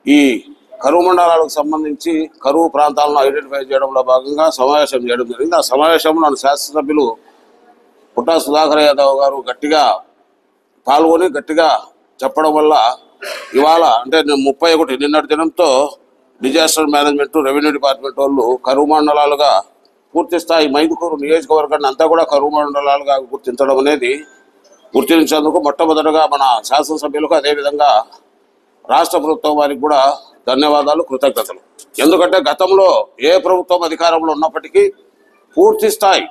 ఈ కరువు మండలాలకు సంబంధించి కరువు ప్రాంతాలను ఐడెంటిఫై చేయడంలో భాగంగా సమావేశం చేయడం జరిగింది. ఆ సమావేశంలో శాసనసభ్యులు పుట్టా సుధాకర్ యాదవ్ గారు గట్టిగా పాల్గొని గట్టిగా చెప్పడం వల్ల ఇవాళ అంటే 31 నిన్నటి దినంతో డిజాస్టర్ మేనేజ్మెంట్ రెవెన్యూ డిపార్ట్మెంట్ వాళ్ళు కరువు మండలాలుగా పూర్తి స్థాయి మైదుకూరు నియోజకవర్గాన్ని అంతా కూడా కరువు మండలాలుగా గుర్తించడం అనేది గుర్తించేందుకు మొట్టమొదటగా మన శాసనసభ్యులకు అదేవిధంగా రాష్ట్ర ప్రభుత్వం వారికి కూడా ధన్యవాదాలు, కృతజ్ఞతలు. ఎందుకంటే గతంలో ఏ ప్రభుత్వం అధికారంలో ఉన్నప్పటికీ పూర్తి స్థాయి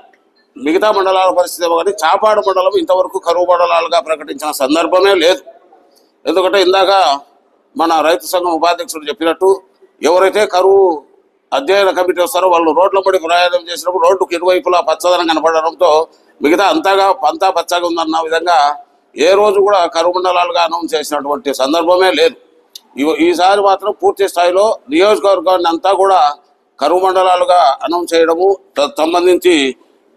మిగతా మండలాల పరిస్థితి కానీ చాపాడు మండలం ఇంతవరకు కరువు మండలాలుగా ప్రకటించిన సందర్భమే లేదు. ఎందుకంటే ఇందాక మన రైతు సంఘం ఉపాధ్యక్షుడు చెప్పినట్టు ఎవరైతే కరువు అధ్యయన కమిటీ వస్తారో వాళ్ళు రోడ్ల పడి ప్రయాణం చేసినప్పుడు రోడ్డుకు ఇరువైపులా పచ్చదనం కనపడడంతో మిగతా అంతా పచ్చగా ఉందన్న విధంగా ఏ రోజు కూడా కరువు మండలాలుగా అనౌన్స్ చేసినటువంటి సందర్భమే లేదు. ఈసారి మాత్రం పూర్తి స్థాయిలో నియోజకవర్గాన్ని అంతా కూడా కరువు మండలాలుగా అనౌన్స్ చేయడము, సంబంధించి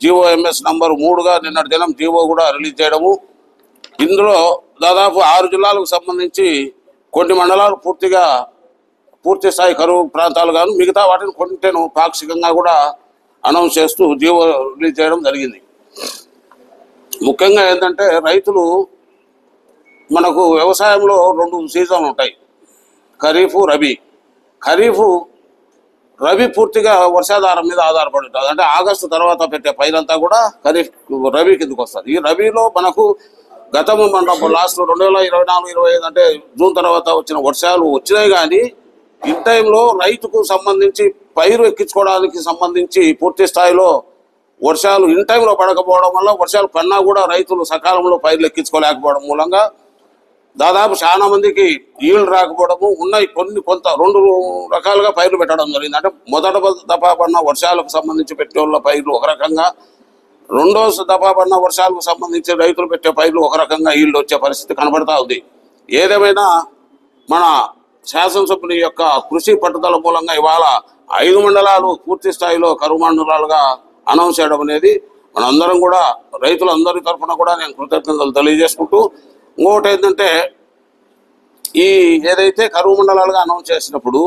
GOMS నంబర్ 3గా నిన్నటి దినం జీవో కూడా రిలీజ్ చేయడము. ఇందులో దాదాపు 6 జిల్లాలకు సంబంధించి కొన్ని మండలాలు పూర్తి స్థాయి కరువు ప్రాంతాలు గాను మిగతా వాటిని కొంటేను పాక్షికంగా కూడా అనౌన్స్ చేస్తూ జీవో రిలీజ్ చేయడం జరిగింది. ముఖ్యంగా ఏంటంటే రైతులు మనకు వ్యవసాయంలో 2 సీజన్లు ఉంటాయి, ఖరీఫ్, రబీ. రబీ పూర్తిగా వర్షాధారం మీద ఆధారపడి ఉంటుంది. అంటే ఆగస్టు తర్వాత పెట్టే పైరంతా కూడా రబీ కిందకు వస్తుంది. ఈ రబీలో మనకు గతము మన లాస్ట్ 2024-25 అంటే జూన్ తర్వాత వచ్చిన వర్షాలు వచ్చినాయి. కానీ ఇన్ టైంలో రైతుకు సంబంధించి పైరు ఎక్కించుకోవడానికి సంబంధించి పూర్తి స్థాయిలో వర్షాలు ఇన్ టైంలో పడకపోవడం వల్ల వర్షాలు పన్నా కూడా రైతులు సకాలంలో పైర్లు ఎక్కించుకోలేకపోవడం మూలంగా దాదాపు చాలా మందికి ఈల్డ్ రాకపోవడము ఉన్నాయి. కొంత 2 రకాలుగా పైర్లు పెట్టడం జరిగింది. అంటే మొదట దఫా పడిన వర్షాలకు సంబంధించి పెట్టే వాళ్ళ పైర్లు ఒక రకంగా, రెండో దఫా పడిన వర్షాలకు సంబంధించి రైతులు పెట్టే పైర్లు ఒక రకంగా ఈల్డ్ వచ్చే పరిస్థితి కనబడతా ఉంది. ఏదేమైనా మన శాసనసభ్యుని యొక్క కృషి పట్టుదల మూలంగా ఇవాళ 5 మండలాలు పూర్తి స్థాయిలో కరువు మండలాలుగా అనౌన్స్ చేయడం అనేది మనందరం కూడా రైతులందరి తరఫున కూడా నేను కృతజ్ఞతలు తెలియజేసుకుంటూ, ఇంకొకటి ఏంటంటే ఈ ఏదైతే కరువు మండలాలుగా అనౌన్స్ చేసినప్పుడు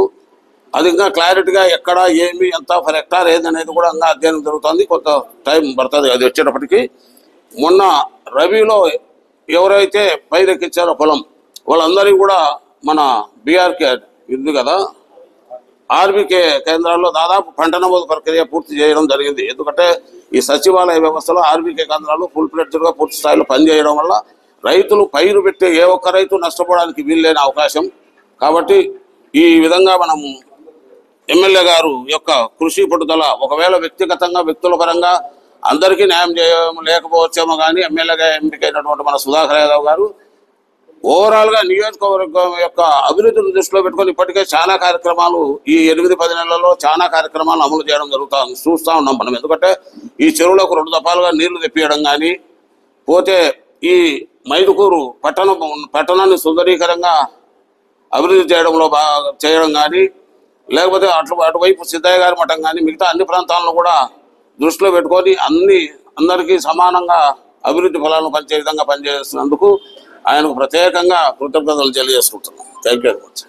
అది ఇంకా క్లారిటీగా ఎక్కడ ఏమి ఎంత ఫర్ హెక్టార్ ఏదనేది కూడా ఇంకా అధ్యయనం జరుగుతుంది. కొంత టైం పడుతుంది అది వచ్చేటప్పటికి. మొన్న రబీలో ఎవరైతే పైరెక్కించారో పొలం వాళ్ళందరికీ కూడా మన బీఆర్కే ఉంది కదా, ఆర్బీకే కేంద్రాల్లో దాదాపు పంట నమోదు ప్రక్రియ పూర్తి చేయడం జరిగింది. ఎందుకంటే ఈ సచివాలయ వ్యవస్థలో ఆర్బీకే కేంద్రాలు ఫుల్ ఫ్లెడ్జ్డ్గా పూర్తి స్థాయిలో పనిచేయడం వల్ల రైతులు పైరు పెట్టే ఏ ఒక్క రైతు నష్టపోవడానికి వీల్లేని అవకాశం. కాబట్టి ఈ విధంగా మనం ఎమ్మెల్యే గారు యొక్క కృషి పట్టుదల ఒకవేళ వ్యక్తిగతంగా వ్యక్తుల పరంగా అందరికీ న్యాయం లేకపోవచ్చేమో కానీ ఎమ్మెల్యేగా ఎంపికైనటువంటి మన సుధాకర్ యాదవ్ గారు ఓవరాల్గా నియోజకవర్గం యొక్క అభివృద్ధిని దృష్టిలో పెట్టుకొని ఇప్పటికే చాలా కార్యక్రమాలు ఈ 8-10 నెలల్లో చాలా కార్యక్రమాలు అమలు చేయడం చూస్తూ ఉన్నాం మనం. ఎందుకంటే ఈ చెరువులకు 2 దఫాలుగా నీళ్లు తెప్పియడం కానీ, పోతే ఈ మైదుకూరు పట్టణాన్ని సుందరీకరంగా అభివృద్ధి చేయడం కానీ, లేకపోతే అటువైపు సిద్ధయ్య గారి మఠం కానీ మిగతా అన్ని ప్రాంతాలను కూడా దృష్టిలో పెట్టుకొని అందరికీ సమానంగా అభివృద్ధి ఫలాలను పంచే విధంగా పనిచేస్తున్నందుకు ఆయనకు ప్రత్యేకంగా కృతజ్ఞతలు తెలియజేసుకుంటున్నాం. Thank you very much.